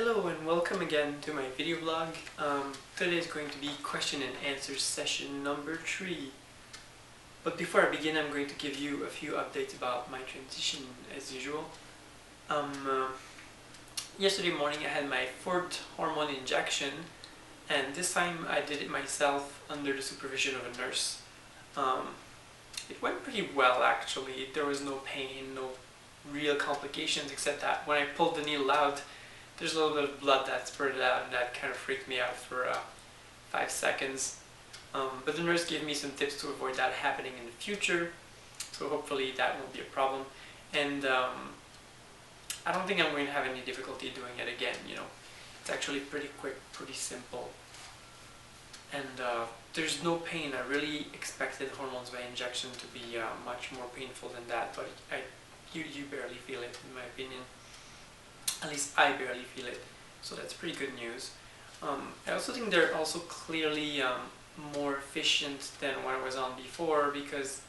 Hello and welcome again to my video blog. Today is going to be question and answer session number 3. But before I begin, I'm going to give you a few updates about my transition as usual. Yesterday morning I had my 4th hormone injection, and this time I did it myself under the supervision of a nurse. It went pretty well actually. There was no pain, no real complications, except that when I pulled the needle out, there's a little bit of blood that spurted out, and that kind of freaked me out for 5 seconds. But the nurse gave me some tips to avoid that happening in the future, so hopefully that won't be a problem. And I don't think I'm going to have any difficulty doing it again, you know. It's actually pretty quick, pretty simple. And there's no pain. I really expected hormones by injection to be much more painful than that, but you barely feel it, in my opinion. At least I barely feel it, so that's pretty good news. I also think they're also clearly more efficient than what I was on before, because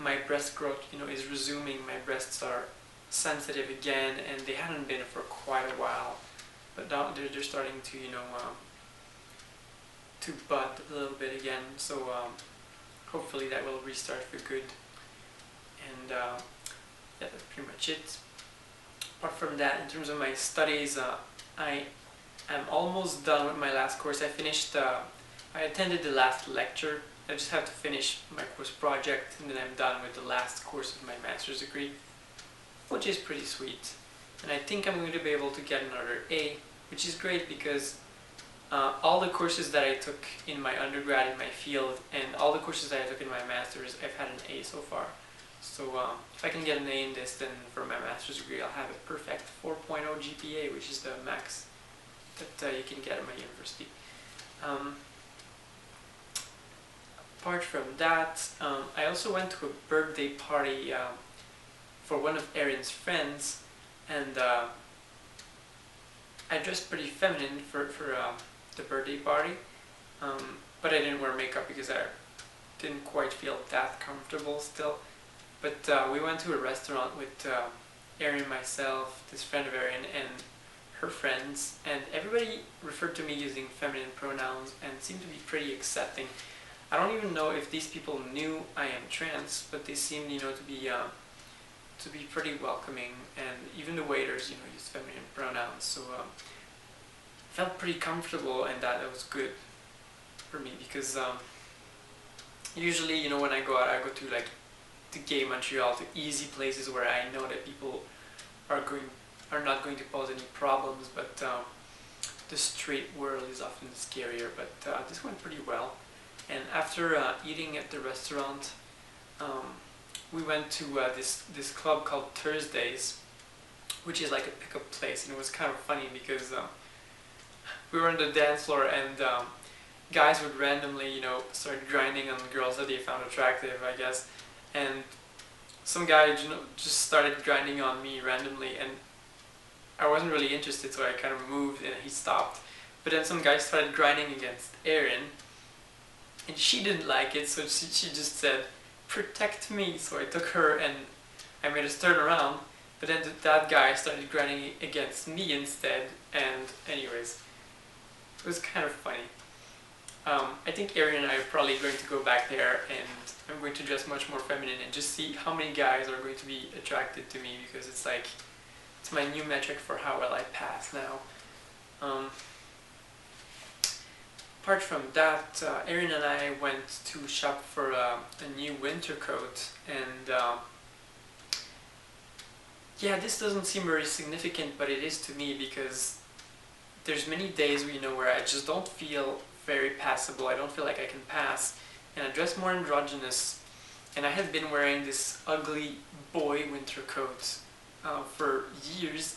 my breast growth, is resuming. My breasts are sensitive again, and they hadn't been for quite a while, but now they're starting to, to bud a little bit again. So hopefully that will restart for good. And yeah, that's pretty much it. Apart from that, in terms of my studies, I am almost done with my last course. I attended the last lecture. I just have to finish my course project, and then I'm done with the last course of my master's degree, which is pretty sweet. And I think I'm going to be able to get another A, which is great because all the courses that I took in my undergrad in my field and all the courses that I took in my master's, I've had an A so far. So if I can get an A in this, then for my master's degree I'll have a perfect 4.0 GPA, which is the max that you can get at my university. Apart from that, I also went to a birthday party for one of Erin's friends, and I dressed pretty feminine for the birthday party, but I didn't wear makeup because I didn't quite feel that comfortable still. But we went to a restaurant with Erin, myself, this friend of Erin, and her friends, and everybody referred to me using feminine pronouns and seemed to be pretty accepting. I don't even know if these people knew I am trans, but they seemed, to be pretty welcoming, and even the waiters, used feminine pronouns. So I felt pretty comfortable, and that was good for me because usually, when I go out, I go to like to gay Montreal, to easy places where I know that people are not going to pose any problems, but the straight world is often scarier. But this went pretty well. And after eating at the restaurant, we went to this club called Thursdays, which is like a pickup place, and it was kind of funny because we were on the dance floor, and guys would randomly, start grinding on girls that they found attractive, I guess. And some guy just started grinding on me randomly, and I wasn't really interested, so I kind of moved and he stopped. But then some guy started grinding against Erin, and she didn't like it, so she just said, "Protect me." So I took her and I made us turn around, but then that guy started grinding against me instead, and anyways, it was kind of funny. I think Erin and I are probably going to go back there, and I'm going to dress much more feminine and just see how many guys are going to be attracted to me, because it's my new metric for how well I pass now. Apart from that, Erin and I went to shop for a new winter coat, and yeah, this doesn't seem very significant, but it is to me, because there's many days where I just don't feel very passable. I don't feel like I can pass, and I dress more androgynous, and I have been wearing this ugly boy winter coat for years,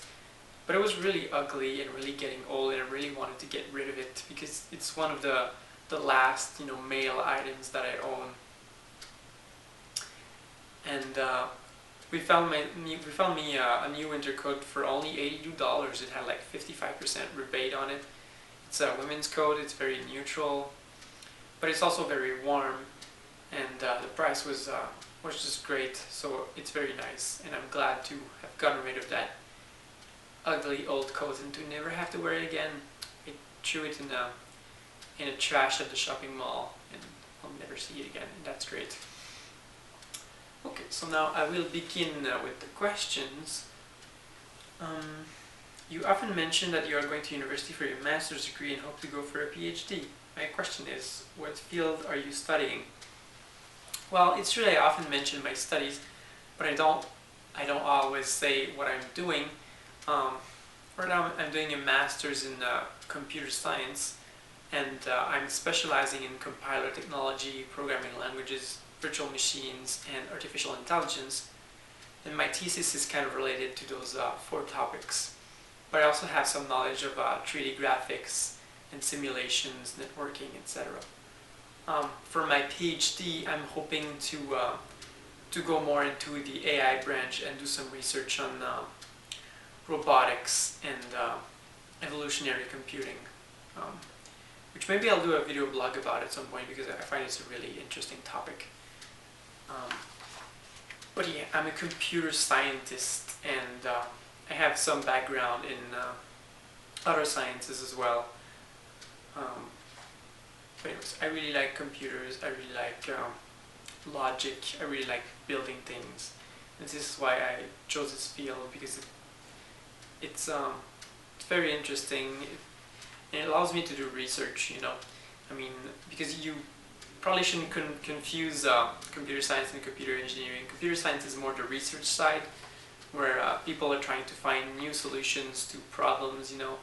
but it was really ugly and really getting old, and I really wanted to get rid of it because it's one of the last male items that I own. And we found me a new winter coat for only $82. It had like 55% rebate on it. It's a women's coat. It's very neutral, but it's also very warm, and the price was just great. So it's very nice, and I'm glad to have gotten rid of that ugly old coat and to never have to wear it again. I threw it in a trash at the shopping mall and I'll never see it again, and that's great. Okay, so now I will begin with the questions. You often mention that you are going to university for your master's degree and hope to go for a PhD. My question is, what field are you studying? Well, it's true that I often mention my studies, but I don't always say what I'm doing. Right now I'm doing a master's in computer science, and I'm specializing in compiler technology, programming languages, virtual machines, and artificial intelligence. And my thesis is kind of related to those 4 topics. But I also have some knowledge of 3D graphics and simulations, networking, etc. For my PhD, I'm hoping to go more into the AI branch and do some research on robotics and evolutionary computing, which maybe I'll do a video blog about at some point because I find it's a really interesting topic. But yeah, I'm a computer scientist, and I have some background in other sciences as well. But anyways, I really like computers, I really like logic, I really like building things. And this is why I chose this field, because it's very interesting, and it allows me to do research, you know. I mean, because you probably shouldn't confuse computer science and computer engineering. Computer science is more the research side, where people are trying to find new solutions to problems, you know,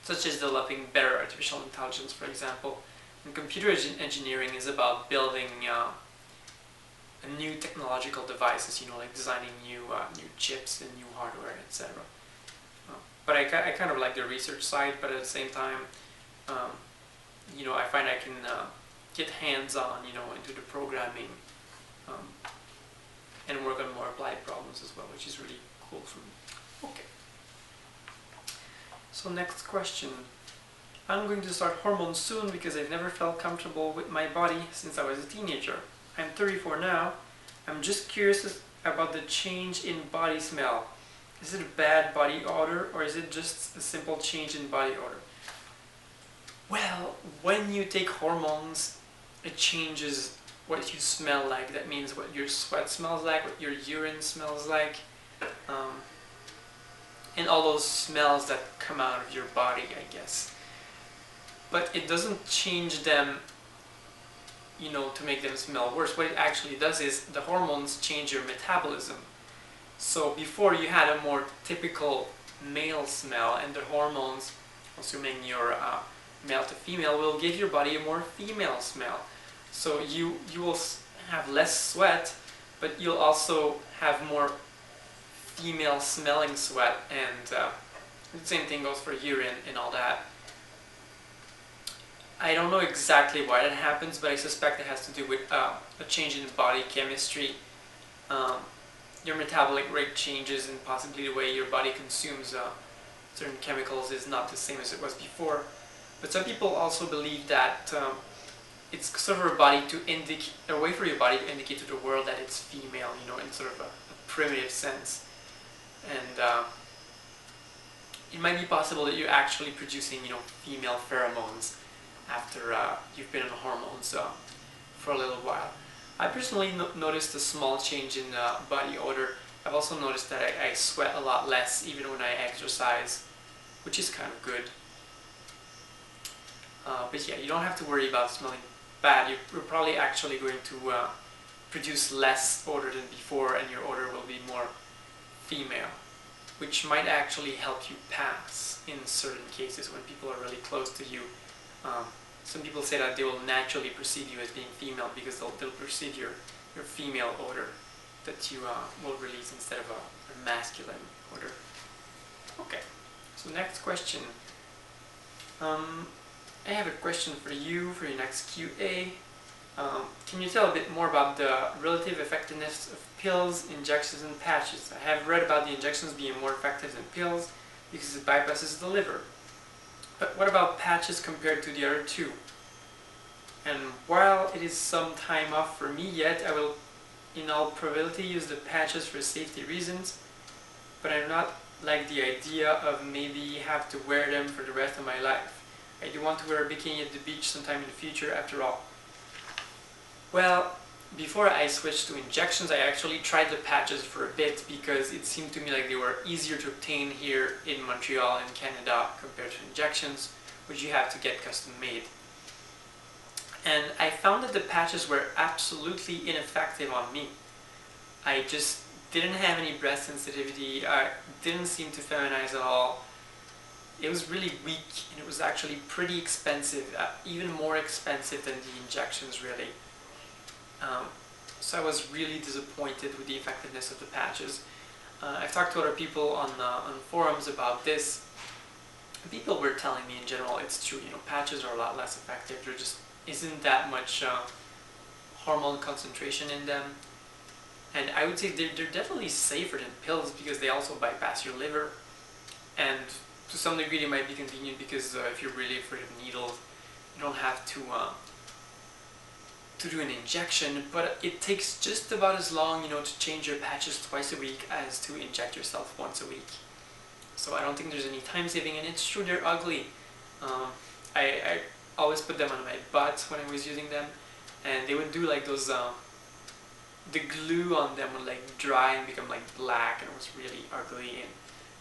such as developing better artificial intelligence, for example. And computer engineering is about building new technological devices, you know, like designing new chips and new hardware, etc. But I kind of like the research side, but at the same time, you know, I find I can get hands-on, you know, into the programming and work on more applied problems as well, which is really cool for me. Okay. So next question. I'm going to start hormones soon because I've never felt comfortable with my body since I was a teenager. I'm 34 now. I'm just curious about the change in body smell. Is it a bad body odor, or is it just a simple change in body odor? Well, when you take hormones, it changes what you smell like. That means what your sweat smells like, what your urine smells like, and all those smells that come out of your body, I guess. But it doesn't change them, you know, to make them smell worse. What it actually does is the hormones change your metabolism. So before you had a more typical male smell, and the hormones, assuming you're male to female, will give your body a more female smell. So you will have less sweat, but you'll also have more female smelling sweat, and the same thing goes for urine and all that. I don't know exactly why that happens, but I suspect it has to do with a change in body chemistry. Your metabolic rate changes, and possibly the way your body consumes certain chemicals is not the same as it was before. But some people also believe that it's sort of a way for your body to indicate to the world that it's female, you know, in sort of a primitive sense. And it might be possible that you're actually producing, you know, female pheromones after you've been on hormones for a little while. I personally noticed a small change in body odor. I've also noticed that I sweat a lot less even when I exercise, which is kind of good. But yeah, you don't have to worry about smelling bad. You're probably actually going to produce less odor than before, and your odor will be more female, which might actually help you pass in certain cases when people are really close to you. Some people say that they will naturally perceive you as being female because they'll perceive your female odor that you will release instead of a masculine odor. Okay, so next question. I have a question for you for your next QA. Can you tell a bit more about the relative effectiveness of pills, injections, and patches? I have read about the injections being more effective than pills because it bypasses the liver. But what about patches compared to the other two? And while it is some time off for me yet, I will in all probability use the patches for safety reasons, but I'm not like the idea of maybe have to wear them for the rest of my life. I do want to wear a bikini at the beach sometime in the future after all. Well, before I switched to injections, I actually tried the patches for a bit because it seemed to me like they were easier to obtain here in Montreal and Canada compared to injections, which you have to get custom made. And I found that the patches were absolutely ineffective on me. I just didn't have any breast sensitivity, I didn't seem to feminize at all. It was really weak and it was actually pretty expensive, even more expensive than the injections really. So I was really disappointed with the effectiveness of the patches. I've talked to other people on forums about this. People were telling me in general it's true, patches are a lot less effective. There just isn't that much hormone concentration in them. And I would say they're definitely safer than pills because they also bypass your liver. And to some degree they might be convenient because if you're really afraid of needles, you don't have to do an injection, but it takes just about as long, to change your patches twice a week as to inject yourself once a week. So I don't think there's any time saving, and it's true they're ugly. I always put them on my butt when I was using them, and they would do like those, the glue on them would like dry and become like black, and it was really ugly, and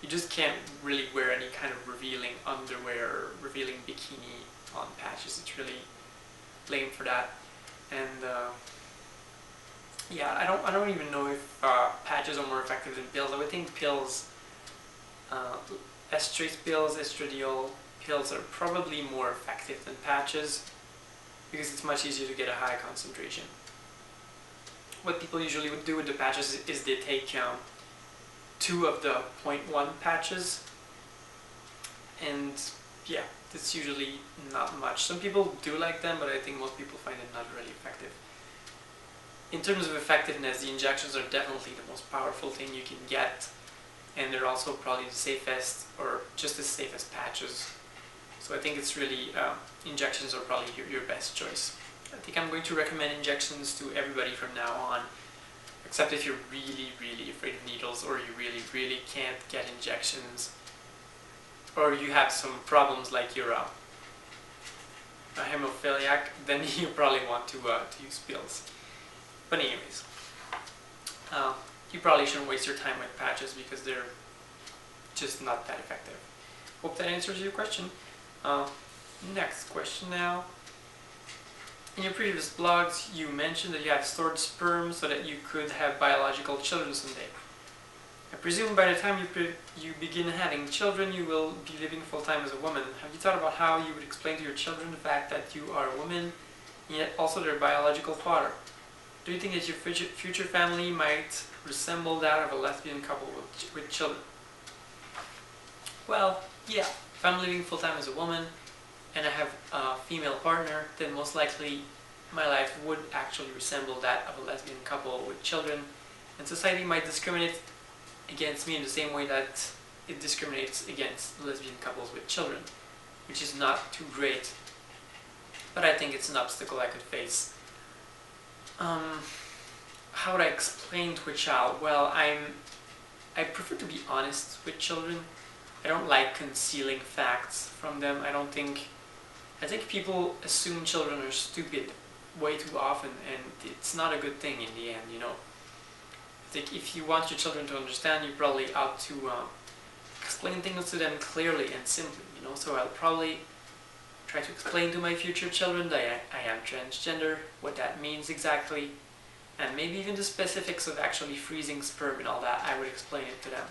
you just can't really wear any kind of revealing underwear or revealing bikini on patches. It's really lame for that. And yeah, I don't even know if patches are more effective than pills. I would think pills, estrase pills, estradiol pills are probably more effective than patches because it's much easier to get a high concentration. What people usually would do with the patches is they take 2 of the 0.1 patches, and yeah, it's usually not much. Some people do like them, but I think most people find it not really effective. In terms of effectiveness, the injections are definitely the most powerful thing you can get, and they're also probably the safest, or just as safe as patches. So I think it's really, injections are probably your best choice. I think I'm going to recommend injections to everybody from now on, except if you're really, really afraid of needles, or you really, really can't get injections, or you have some problems like you're a hemophiliac, then you probably want to use pills. But anyways, you probably shouldn't waste your time with patches because they're just not that effective. Hope that answers your question. Next question now. In your previous blogs, you mentioned that you have stored sperm so that you could have biological children someday. I presume by the time you begin having children, you will be living full-time as a woman. Have you thought about how you would explain to your children the fact that you are a woman, and yet also their biological father? Do you think that your future family might resemble that of a lesbian couple with children? Well, yeah. If I'm living full-time as a woman, and I have a female partner, then most likely my life would actually resemble that of a lesbian couple with children, and society might discriminate against me in the same way that it discriminates against lesbian couples with children, which is not too great, but I think it's an obstacle I could face. How would I explain to a child? Well, I prefer to be honest with children. I don't like concealing facts from them. I think people assume children are stupid way too often, and it's not a good thing in the end, I think if you want your children to understand, you probably ought to explain things to them clearly and simply, so I'll probably try to explain to my future children that I am transgender, what that means exactly, and maybe even the specifics of actually freezing sperm and all that. I would explain it to them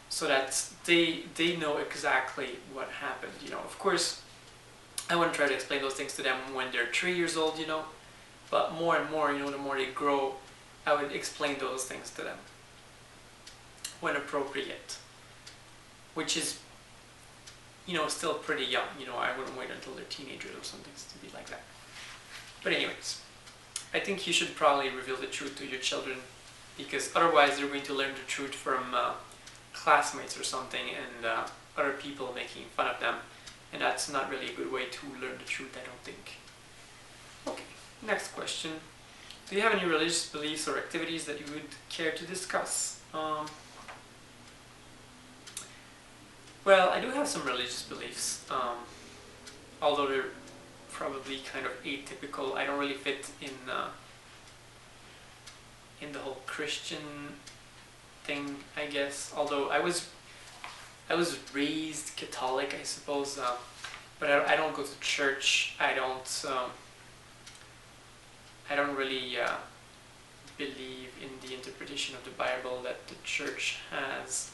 so that they know exactly what happened. Of course, I wouldn't try to explain those things to them when they're 3 years old, but more and more, the more they grow, I would explain those things to them when appropriate, which is, still pretty young. I wouldn't wait until they're teenagers or something to be like that. But anyways, I think you should probably reveal the truth to your children, because otherwise they're going to learn the truth from classmates or something, and other people making fun of them, and that's not really a good way to learn the truth, I don't think. Okay, next question. Do you have any religious beliefs or activities that you would care to discuss? Well, I do have some religious beliefs, although they're probably kind of atypical. I don't really fit in the whole Christian thing, I guess. Although I was raised Catholic, I suppose, but I don't go to church. I don't really believe in the interpretation of the Bible that the church has,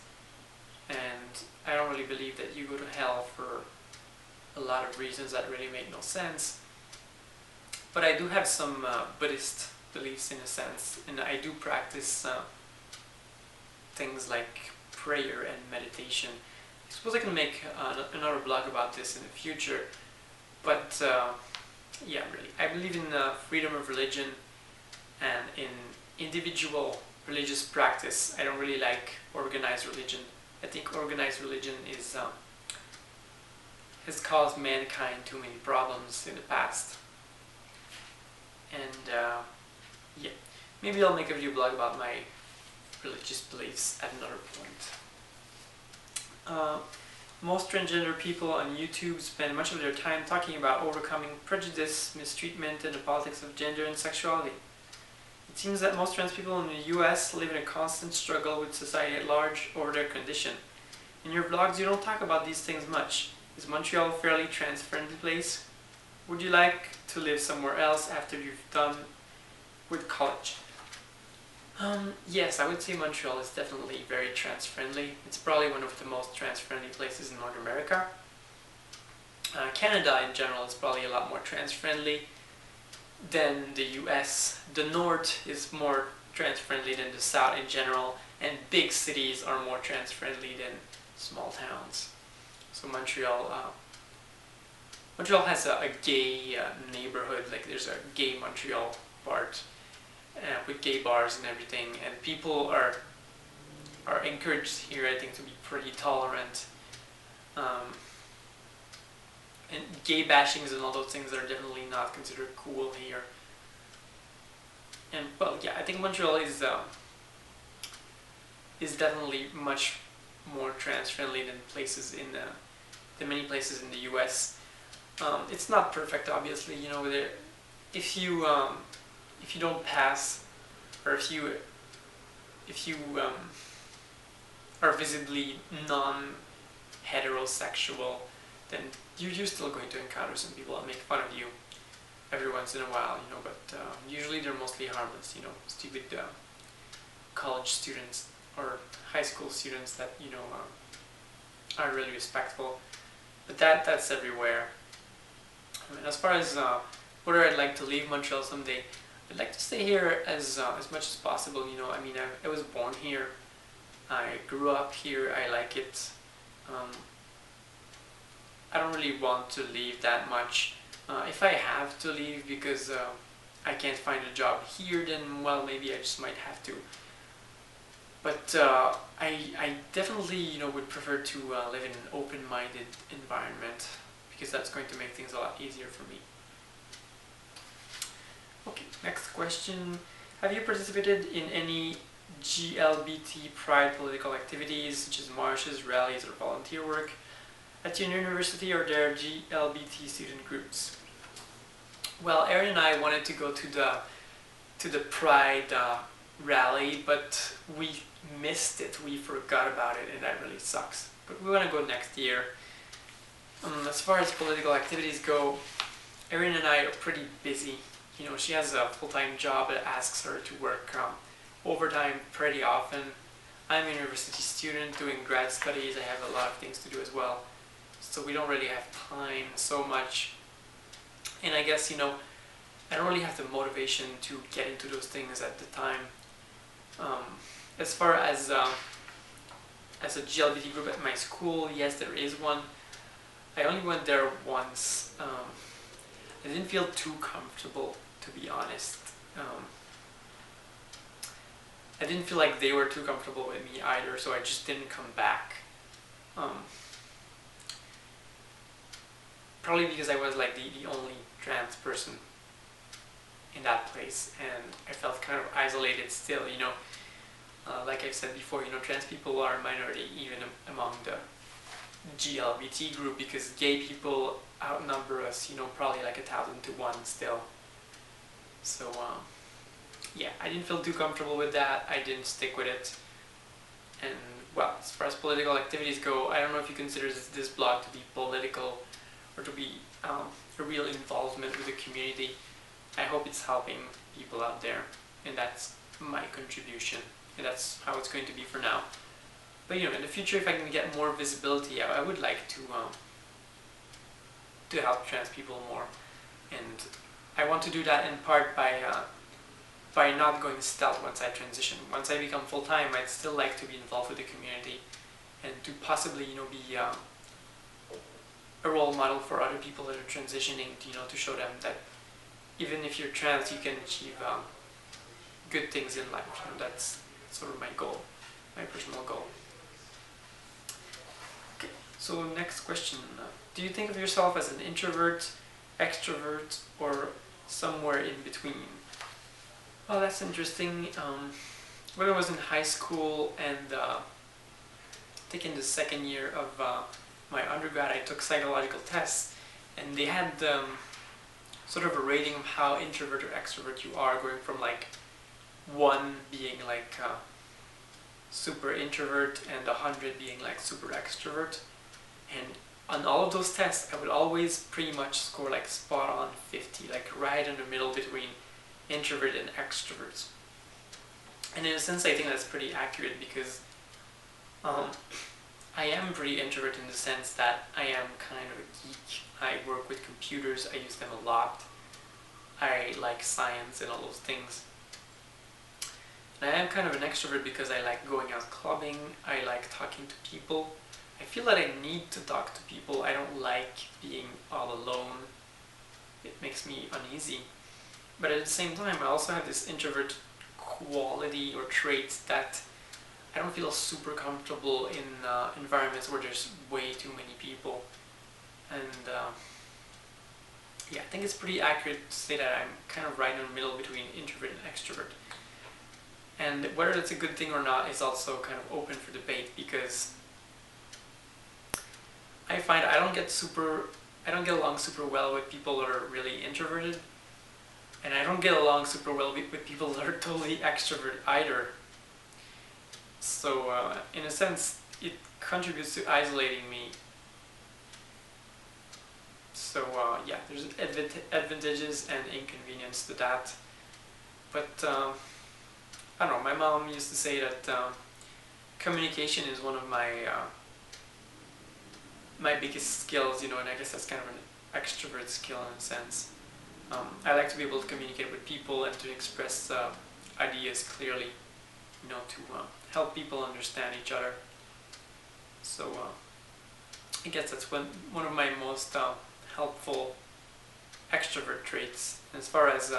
and I don't really believe that you go to hell for a lot of reasons that really make no sense. But I do have some Buddhist beliefs in a sense, and I do practice things like prayer and meditation. I suppose I can make another blog about this in the future, but yeah, really. I believe in freedom of religion and in individual religious practice. I don't really like organized religion. I think organized religion has caused mankind too many problems in the past. And yeah, maybe I'll make a video blog about my religious beliefs at another point. Most transgender people on YouTube spend much of their time talking about overcoming prejudice, mistreatment, and the politics of gender and sexuality. It seems that most trans people in the US live in a constant struggle with society at large over their condition. In your vlogs, you don't talk about these things much. Is Montreal a fairly trans-friendly place? Would you like to live somewhere else after you've done with college? Yes, I would say Montreal is definitely very trans-friendly. It's probably one of the most trans-friendly places in North America. Canada in general is probably a lot more trans-friendly than the US. The North is more trans-friendly than the South in general, and big cities are more trans-friendly than small towns. So Montreal has a gay neighborhood. Like there's a gay Montreal part with gay bars and everything, and people are encouraged here, I think, to be pretty tolerant. And gay bashings and all those things are definitely not considered cool here. And well, yeah, I think Montreal is definitely much more trans-friendly than many places in the U.S. It's not perfect, obviously. You know, if you don't pass, or if you are visibly non-heterosexual, then you're still going to encounter some people that make fun of you every once in a while, you know, but usually they're mostly harmless, you know, stupid college students or high school students that, you know, are really respectful. But that's everywhere. I mean, as far as whether I'd like to leave Montreal someday, I'd like to stay here as much as possible, you know. I mean, I was born here, I grew up here, I like it. I don't really want to leave that much. If I have to leave because I can't find a job here, then well, maybe I just might have to. But I definitely, you know, would prefer to live in an open-minded environment, because that's going to make things a lot easier for me. Okay, next question. Have you participated in any GLBT pride political activities such as marches, rallies, or volunteer work? At your university, are there GLBT student groups? Well, Erin and I wanted to go to the pride rally, but we missed it. We forgot about it, and that really sucks. But we want to go next year. As far as political activities go, Erin and I are pretty busy. You know, she has a full-time job that asks her to work overtime pretty often. I'm a university student doing grad studies. I have a lot of things to do as well. So we don't really have time so much. And I guess, you know, I don't really have the motivation to get into those things at the time. As far as a GLBT group at my school, yes, there is one. I only went there once. I didn't feel too comfortable, to be honest. I didn't feel like they were too comfortable with me either, so I just didn't come back. Probably because I was like the only trans person in that place, and I felt kind of isolated still, you know. Like I've said before, you know, trans people are a minority even among GLBT group, because gay people outnumber us, probably like 1,000 to 1 still. So yeah, I didn't feel too comfortable with that. I didn't stick with it. And well, as far as political activities go, I don't know if you consider this blog to be political or to be a real involvement with the community. I hope it's helping people out there, and that's my contribution, and that's how it's going to be for now. But in the future, if I can get more visibility, I would like to help trans people more, and I want to do that in part by not going stealth once I transition. Once I become full-time, I'd still like to be involved with the community and to possibly, be a role model for other people that are transitioning, to show them that even if you're trans, you can achieve good things in life. That's sort of my goal, my personal goal. Okay, so next question. Do you think of yourself as an introvert, extrovert, or somewhere in between? Well, that's interesting. When I was in high school and taking the second year of my undergrad, I took psychological tests, and they had sort of a rating of how introvert or extrovert you are, going from like 1 being like super introvert and 100 being like super extrovert. And on all of those tests, I would always pretty much score like spot on 50, like right in the middle between introvert and extroverts. And in a sense, I think that's pretty accurate, because I am pretty introvert in the sense that I am kind of a geek. I work with computers, I use them a lot. I like science and all those things. And I am kind of an extrovert because I like going out clubbing, I like talking to people. I feel that I need to talk to people. I don't like being all alone. It makes me uneasy. But at the same time, I also have this introvert quality or trait that I don't feel super comfortable in environments where there's way too many people. And yeah, I think it's pretty accurate to say that I'm kind of right in the middle between introvert and extrovert. And whether that's a good thing or not is also kind of open for debate, because I find I don't get along super well with people that are really introverted, and I don't get along super well with people that are totally extrovert either. So in a sense, it contributes to isolating me. So yeah, there's advantages and inconvenience to that. But I don't know, my mom used to say that communication is one of my biggest skills, and I guess that's kind of an extrovert skill in a sense. I like to be able to communicate with people and to express ideas clearly, to help people understand each other. So I guess that's one of my most helpful extrovert traits. As far as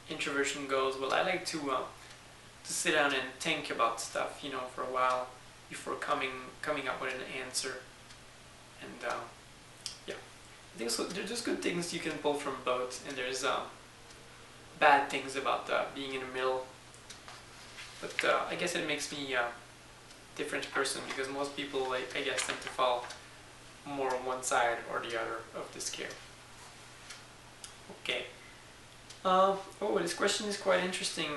introversion goes, well, I like to sit down and think about stuff, for a while before coming up with an answer. And yeah, I think so. There's just good things you can pull from both, and there's bad things about being in the middle. But I guess it makes me a different person, because most people, I guess, tend to fall more on one side or the other of the scale. Okay. Oh, this question is quite interesting.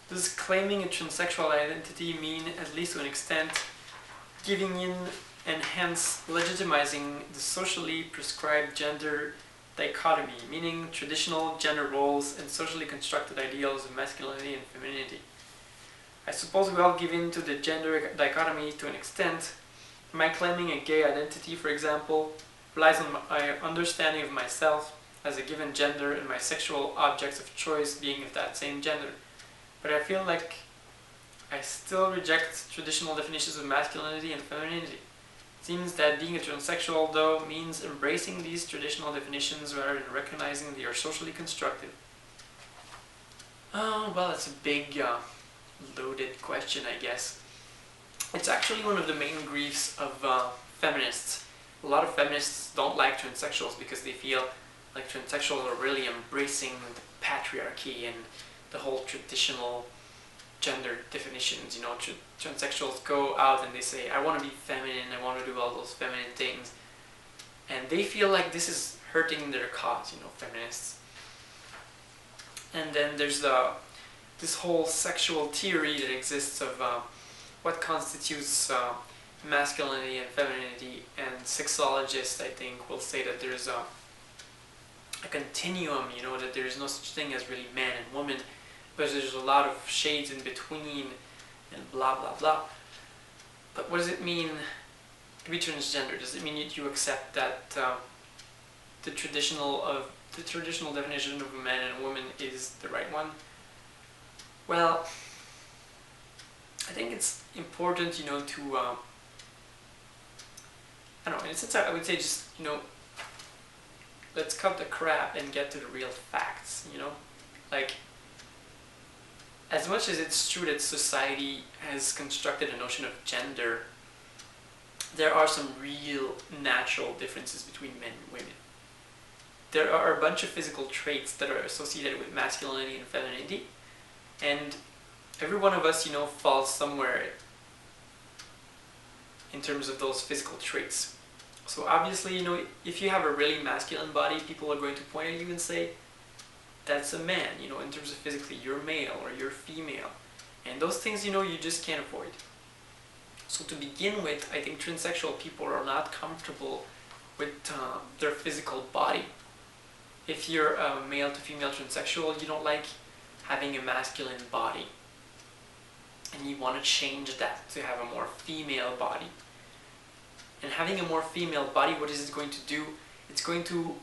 Does claiming a transsexual identity mean, at least to an extent, giving in and hence legitimizing the socially prescribed gender dichotomy, meaning traditional gender roles and socially constructed ideals of masculinity and femininity? I suppose we all give in to the gender dichotomy to an extent. My claiming a gay identity, for example, relies on my understanding of myself as a given gender and my sexual objects of choice being of that same gender. But I feel like I still reject traditional definitions of masculinity and femininity. It seems that being a transsexual, though, means embracing these traditional definitions rather than recognizing they are socially constructed. Well, it's a big, loaded question, I guess. It's actually one of the main griefs of feminists. A lot of feminists don't like transsexuals because they feel like transsexuals are really embracing the patriarchy and the whole traditional gender definitions. You know, transsexuals go out and they say, I want to be feminine, I want to do all those feminine things, and they feel like this is hurting their cause, you know, feminists. And then there's this whole sexual theory that exists of what constitutes masculinity and femininity, and sexologists, I think, will say that there's a continuum, you know, that there's no such thing as really man and woman, but there's a lot of shades in between, and blah blah blah. But what does it mean to be transgender? Does it mean that you accept that the traditional definition of a man and a woman is the right one? Well, I think it's important, you know, to I don't know, in a sense I would say just, you know, let's cut the crap and get to the real facts, you know? Like, as much as it's true that society has constructed a notion of gender, there are some real natural differences between men and women. There are a bunch of physical traits that are associated with masculinity and femininity, and every one of us, you know, falls somewhere in terms of those physical traits. So obviously, you know, if you have a really masculine body, people are going to point at you and say, that's a man, you know, in terms of physically, you're male or you're female. And those things, you know, you just can't avoid. So to begin with, I think transsexual people are not comfortable with their physical body. If you're a male to female transsexual, you don't like having a masculine body, and you want to change that to have a more female body. And having a more female body, what is it going to do? It's going to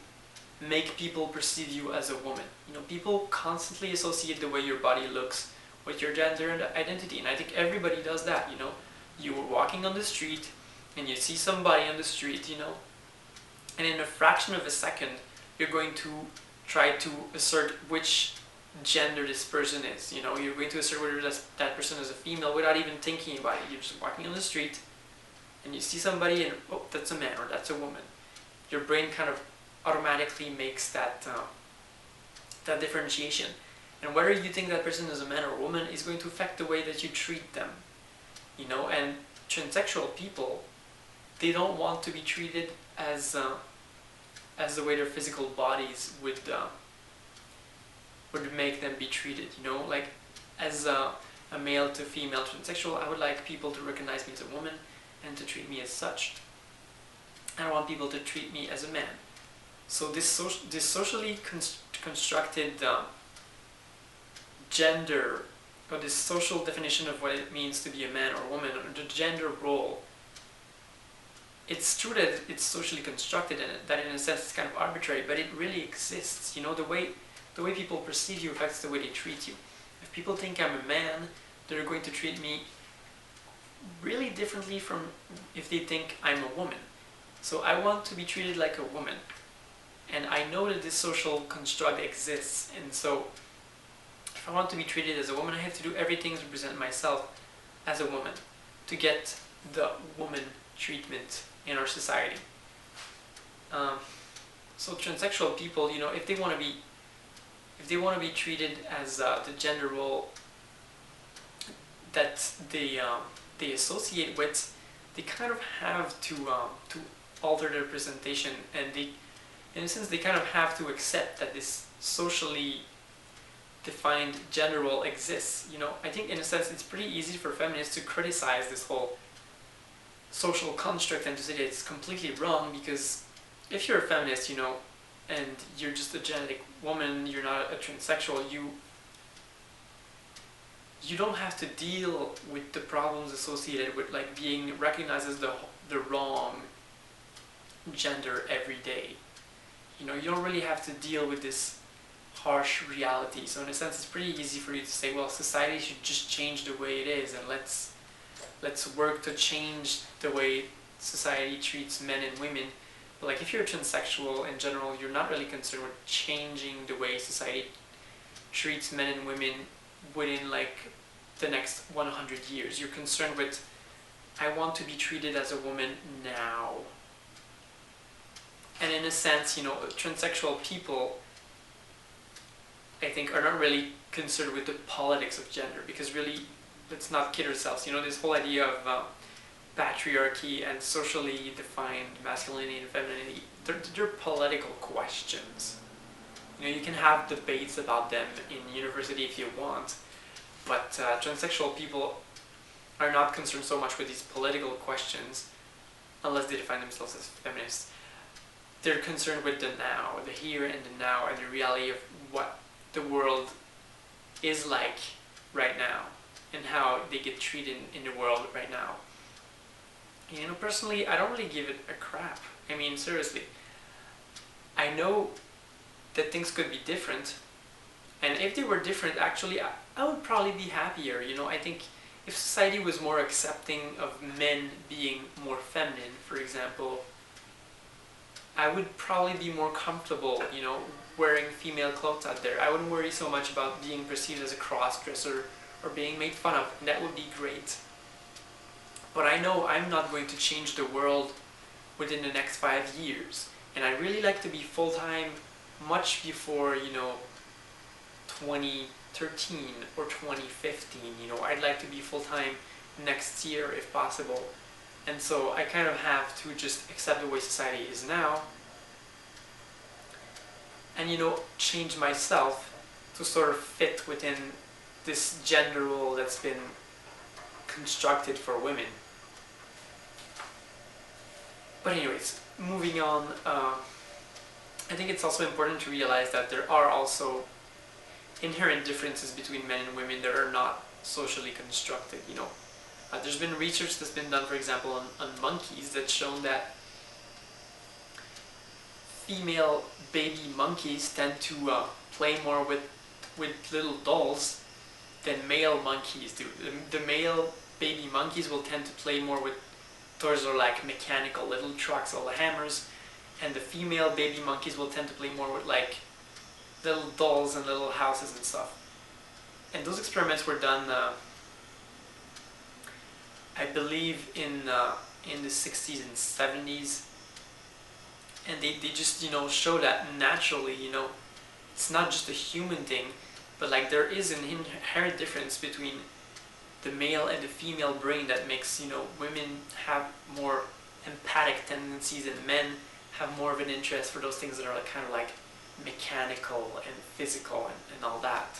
make people perceive you as a woman. You know, people constantly associate the way your body looks with your gender and identity, and I think everybody does that, you know. You were walking on the street, and you see somebody on the street, you know, and in a fraction of a second, you're going to try to assert which gender this person is. You know, you're going to assert whether that person is a female without even thinking about it. You're just walking on the street, and you see somebody, and oh, that's a man or that's a woman. Your brain kind of automatically makes that that differentiation, and whether you think that person is a man or a woman is going to affect the way that you treat them. You know, and transsexual people, they don't want to be treated as the way their physical bodies would make them be treated. You know, like as a male to female transsexual, I would like people to recognize me as a woman and to treat me as such. I don't want people to treat me as a man. So this socially constructed gender, or this social definition of what it means to be a man or a woman, or the gender role, it's true that it's socially constructed and that in a sense it's kind of arbitrary, but it really exists. You know, the way people perceive you affects the way they treat you. If people think I'm a man, they're going to treat me really differently from if they think I'm a woman. So I want to be treated like a woman, and I know that this social construct exists, and so if I want to be treated as a woman, I have to do everything to present myself as a woman to get the woman treatment in our society. So transsexual people, you know, if they want to be treated as the gender role that they associate with, they kind of have to alter their presentation, and they, in a sense, they kind of have to accept that this socially defined gender role exists. You know, I think in a sense it's pretty easy for feminists to criticize this whole social construct and to say that it's completely wrong, because if you're a feminist, you know, and you're just a genetic woman, you're not a transsexual, you don't have to deal with the problems associated with like being recognized as the wrong gender every day. You know, you don't really have to deal with this harsh reality. So in a sense, it's pretty easy for you to say, well, society should just change the way it is, and let's work to change the way society treats men and women. But like, if you're a transsexual in general, you're not really concerned with changing the way society treats men and women within like the next 100 years. You're concerned with, I want to be treated as a woman now. And in a sense, you know, transsexual people, I think, are not really concerned with the politics of gender, because really, let's not kid ourselves. This whole idea of patriarchy and socially defined masculinity and femininity, they're political questions. You can have debates about them in university if you want, but transsexual people are not concerned so much with these political questions, unless they define themselves as feminists. They're concerned with the now, the here and the now, and the reality of what the world is like right now, and how they get treated in the world right now. Personally, I don't really give it a crap. I mean, seriously. I know that things could be different, and if they were different, actually, I would probably be happier. I think if society was more accepting of men being more feminine, for example, I would probably be more comfortable, wearing female clothes out there. I wouldn't worry so much about being perceived as a cross-dresser or being made fun of, and that would be great. But I know I'm not going to change the world within the next 5 years. And I'd really like to be full-time much before, 2013 or 2015. I'd like to be full-time next year if possible. And so I kind of have to just accept the way society is now and, change myself to sort of fit within this gender role that's been constructed for women. But anyways, moving on, I think it's also important to realize that there are also inherent differences between men and women that are not socially constructed, There's been research that's been done, for example, on monkeys that's shown that female baby monkeys tend to play more with little dolls than male monkeys do. The male baby monkeys will tend to play more with toys or like mechanical little trucks or hammers, and the female baby monkeys will tend to play more with like little dolls and little houses and stuff. And those experiments were done, I believe, in the 60s and 70s, and they just show that naturally, it's not just a human thing, but like there is an inherent difference between the male and the female brain that makes women have more empathic tendencies and men have more of an interest for those things that are like, kind of like mechanical and physical and all that.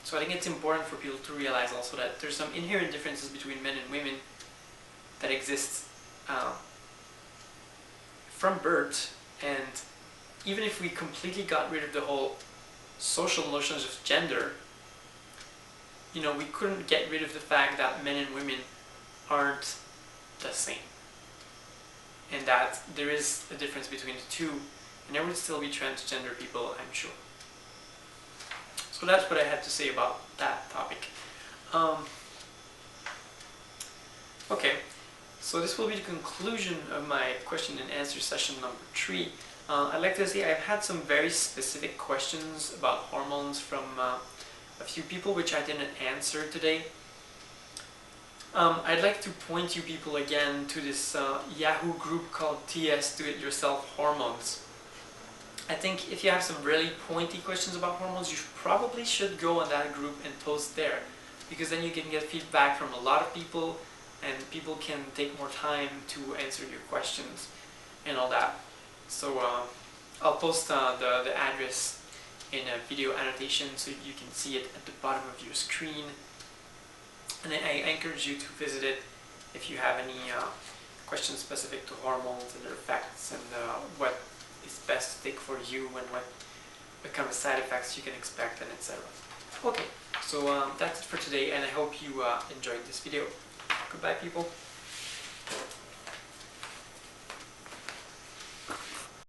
So I think it's important for people to realize also that there's some inherent differences between men and women that exist from birth, and even if we completely got rid of the whole social notions of gender, we couldn't get rid of the fact that men and women aren't the same, and that there is a difference between the two, and there would still be transgender people, I'm sure. So that's what I had to say about that topic. Okay, so this will be the conclusion of my question and answer session number 3. I'd like to say I've had some very specific questions about hormones from a few people which I didn't answer today. I'd like to point you people again to this Yahoo group called TS Do It Yourself Hormones. I think if you have some really pointy questions about hormones, you probably should go on that group and post there, because then you can get feedback from a lot of people, and people can take more time to answer your questions and all that. So I'll post the address in a video annotation so you can see it at the bottom of your screen, and I encourage you to visit it if you have any questions specific to hormones and their effects, and what is best to take for you, and what kind of side effects you can expect, and etc. Okay, so that's it for today, and I hope you enjoyed this video. Goodbye, people.